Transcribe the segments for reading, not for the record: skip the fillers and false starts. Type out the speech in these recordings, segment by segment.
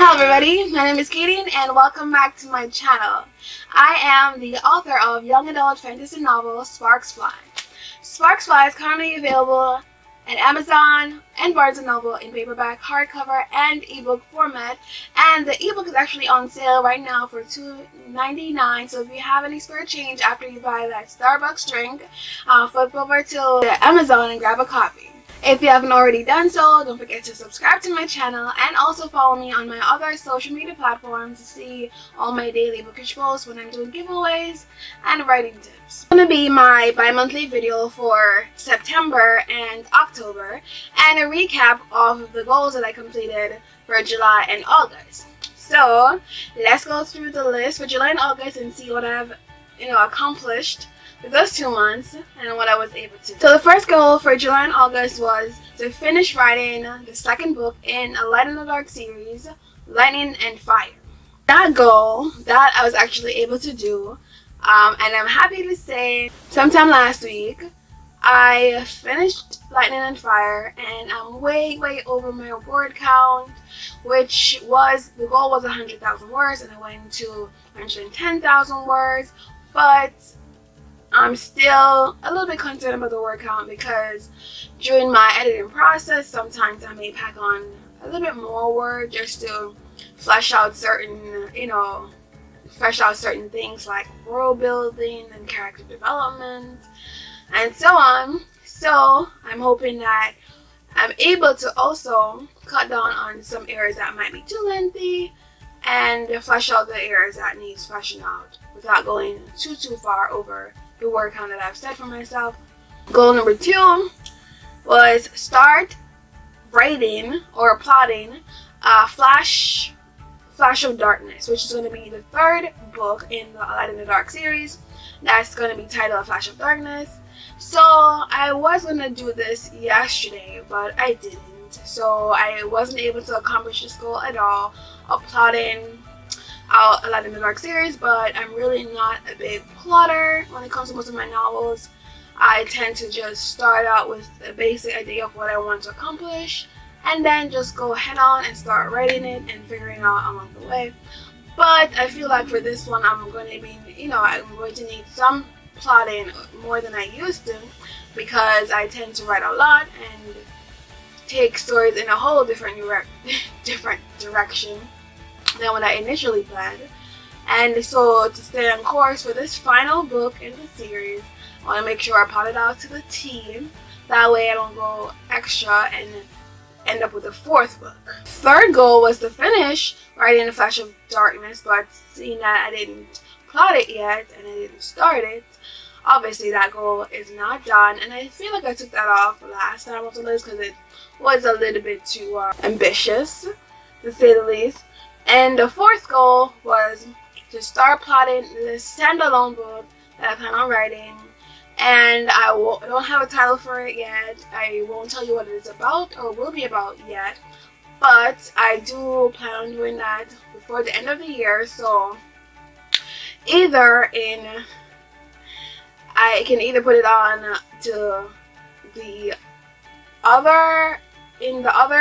Hello everybody, my name is Kadian and welcome back to my channel. I am the author of young adult fantasy novel Sparks Fly. Sparks Fly is currently available at Amazon and Barnes & Noble in paperback, hardcover, and ebook format. And the ebook is actually on sale right now for $2.99. So if you have any spare change after you buy that Starbucks drink, flip over to Amazon and grab a copy. If you haven't already done so, don't forget to subscribe to my channel and also follow me on my other social media platforms to see all my daily bookish posts when I'm doing giveaways and writing tips. It's going to be my bi-monthly video for September and October and a recap of the goals that I completed for July and August. So let's go through the list for July and August and see what I've accomplished for those 2 months and what I was able to do. So the first goal for July and August was to finish writing the second book in a Light in the Dark series, Lightning and Fire. That goal, that I was actually able to do, and I'm happy to say sometime last week I finished Lightning and Fire and I'm way over my word count, which was, the goal was 100,000 words and I went to 110,000 words, but I'm still a little bit concerned about the word count because during my editing process, sometimes I may pack on a little bit more words just to flesh out certain things like world building and character development and so on. So I'm hoping that I'm able to also cut down on some areas that might be too lengthy and flesh out the areas that needs fleshing out without going too far over the word count that I've set for myself. Goal number 2 was start writing or plotting Flash of Darkness, which is going to be the third book in the Light in the Dark series. That's going to be titled Flash of Darkness. So I was going to do this yesterday, but I didn't. So I wasn't able to accomplish this goal at all of plotting out a Light in the Dark series, but I'm really not a big plotter when it comes to most of my novels. I tend to just start out with a basic idea of what I want to accomplish and then just go head on and start writing it and figuring out along the way. But I feel like for this one I'm going to need some plotting more than I used to because I tend to write a lot and take stories in a whole different direction than what I initially planned. And so to stay on course for this final book in the series, I want to make sure I plot it out to the T. That way I don't go extra and end up with a fourth book. Third goal was to finish writing The Flash of Darkness, but seeing that I didn't plot it yet and I didn't start it, obviously that goal is not done, and I feel like I took that off last time off the list because it was a little bit too ambitious, to say the least. And the fourth goal was to start plotting the standalone book that I plan on writing, and I don't have a title for it yet. I won't tell you what it is about or will be about yet, but I do plan on doing that before the end of the year. So I can either put it on to the other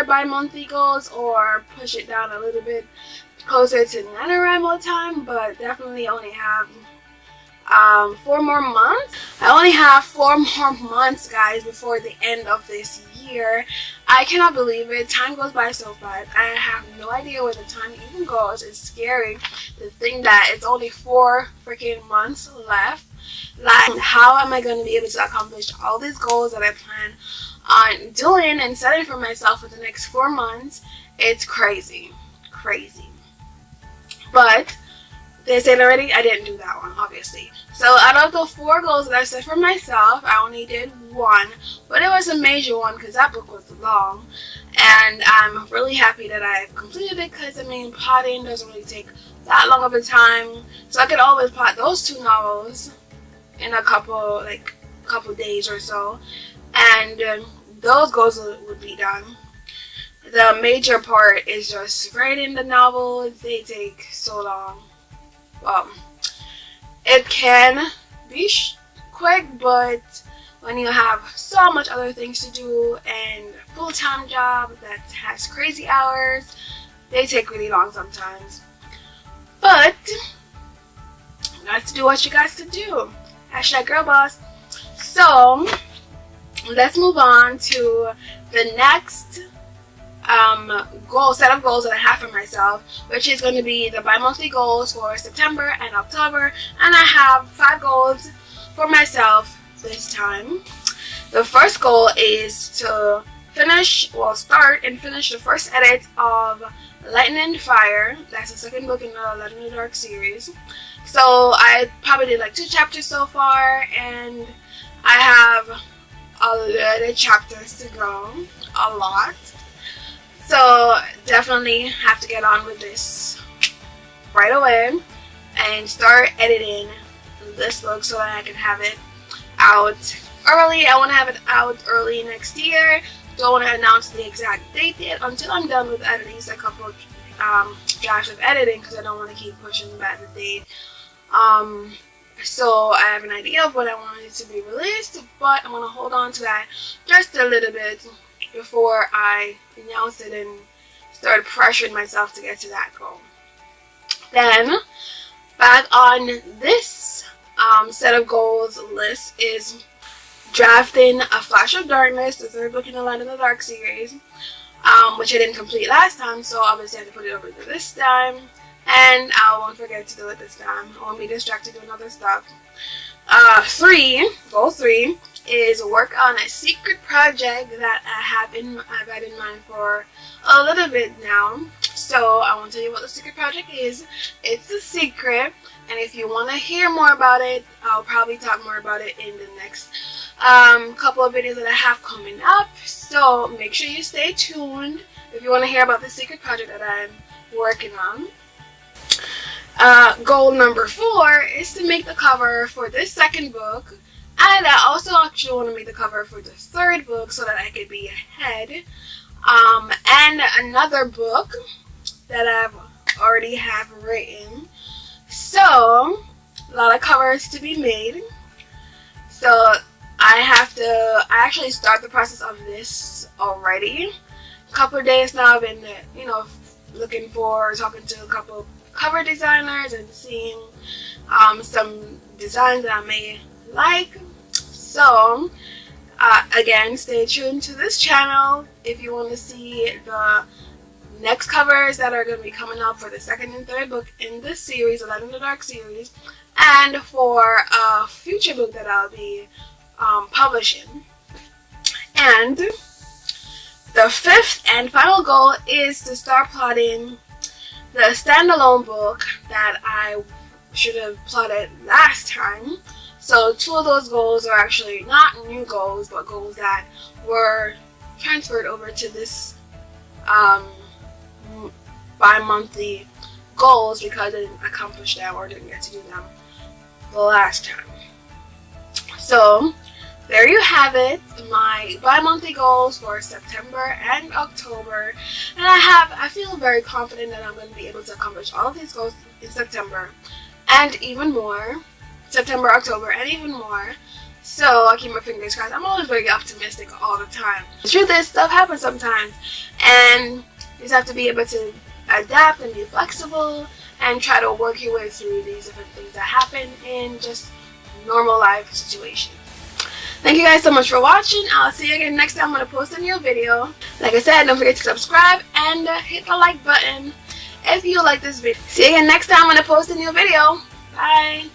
bi-monthly goals or push it down a little bit closer to NaNoWriMo time, but definitely only have 4 more months. I only have 4 more months, guys, before the end of this year. I cannot believe it. Time goes by so fast. I have no idea where the time even goes. It's scary to think that it's only 4 freaking months left. Like, how am I going to be able to accomplish all these goals that I plan on doing and setting for myself for the next 4 months? It's crazy. But they said already, I didn't do that one, obviously. So out of the 4 goals that I set for myself, I only did 1, but it was a major one because that book was long, and I'm really happy that I've completed it because plotting doesn't really take that long of a time, so I could always plot those 2 novels in a couple days or so, and those goals would be done. The major part is just writing the novels. They take so long. Well, it can be quick, but when you have so much other things to do and a full-time job that has crazy hours, they take really long sometimes. But you got to do what you got to do. Hashtag girl boss. So let's move on to the next set of goals that I have for myself, which is going to be the bi-monthly goals for September and October. And I have 5 goals for myself this time. The first goal is to start and finish the first edit of Lightning and Fire. That's the second book in the Light in the Dark series. So I probably did like 2 chapters so far, and I have a lot of chapters to go. A lot. So definitely have to get on with this right away and start editing this book so that I can have it out early. I want to have it out early next year. Don't want to announce the exact date yet until I'm done with at least a couple of drafts of editing, because I don't want to keep pushing back the date. So I have an idea of when I want it to be released, but I want to hold on to that just a little bit before I announce it and start pressuring myself to get to that goal. Then, back on this set of goals list is drafting A Flash of Darkness, the 3rd book in the Light in the Dark series, which I didn't complete last time, so obviously I have to put it over to this time, and I won't forget to do it this time. I won't be distracted doing other stuff. Goal 3 is work on a secret project that I've had in mind for a little bit now. So I won't tell you what the secret project is. It's a secret, and if you want to hear more about it, I'll probably talk more about it in the next couple of videos that I have coming up. So make sure you stay tuned if you want to hear about the secret project that I'm working on. Goal number 4 is to make the cover for this 2nd book, and I also actually want to make the cover for the 3rd book so that I could be ahead. And another book that I've already have written. So a lot of covers to be made. So I actually start the process of this already. A couple of days now I've been, talking to a couple of cover designers and seeing some designs that I may like. So again, stay tuned to this channel if you want to see the next covers that are going to be coming up for the 2nd and 3rd book in this series, the Light in the Dark series, and for a future book that I'll be publishing. And the 5th and final goal is to start plotting the standalone book that I should have plotted last time. So 2 of those goals are actually not new goals, but goals that were transferred over to this bi-monthly goals because I didn't accomplish them or didn't get to do them the last time. So there you have it, my bi-monthly goals for September and October. And I feel very confident that I'm going to be able to accomplish all of these goals in September and even more. September, October, and even more. So I keep my fingers crossed. I'm always very optimistic all the time. The truth is, stuff happens sometimes, and you just have to be able to adapt and be flexible and try to work your way through these different things that happen in just normal life situations. Thank you guys so much for watching. I'll see you again next time when I post a new video. Like I said, don't forget to subscribe and hit the like button if you like this video. See you again next time when I post a new video. Bye.